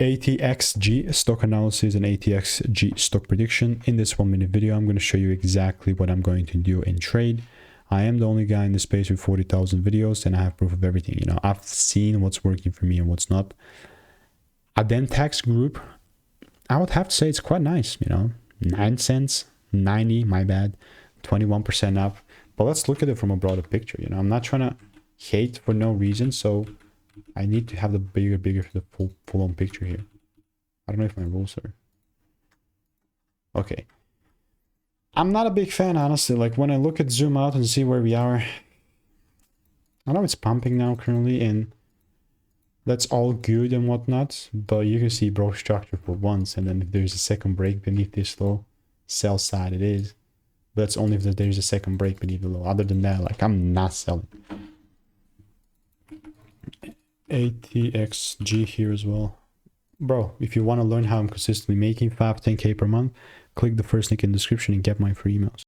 ATXG stock analysis and ATXG stock prediction. In this 1-minute video, I'm going to show you exactly what I'm going to do in trade. I am the only guy in the space with 40,000 videos, and I have proof of everything. You know, I've seen what's working for me and what's not. Addentax Group, I would have to say it's quite nice. You know, 9 cents, 90, my bad, 21% up. But let's look at it from a broader picture. You know, I'm not trying to hate for no reason, so I need to have the bigger, the full-on picture here. I don't know if my rules are... Okay. I'm not a big fan, honestly. Like, when I look at zoom out and see where we are, I know it's pumping now currently, and that's all good and whatnot, but you can see broke structure for once, and then if there's a second break beneath this low, sell side it is. But that's only if there's a second break beneath the low. Other than that, like, I'm not selling. ATXG here as well. Bro, if you want to learn how I'm consistently making 5-10K per month, click the first link in the description and get my free emails.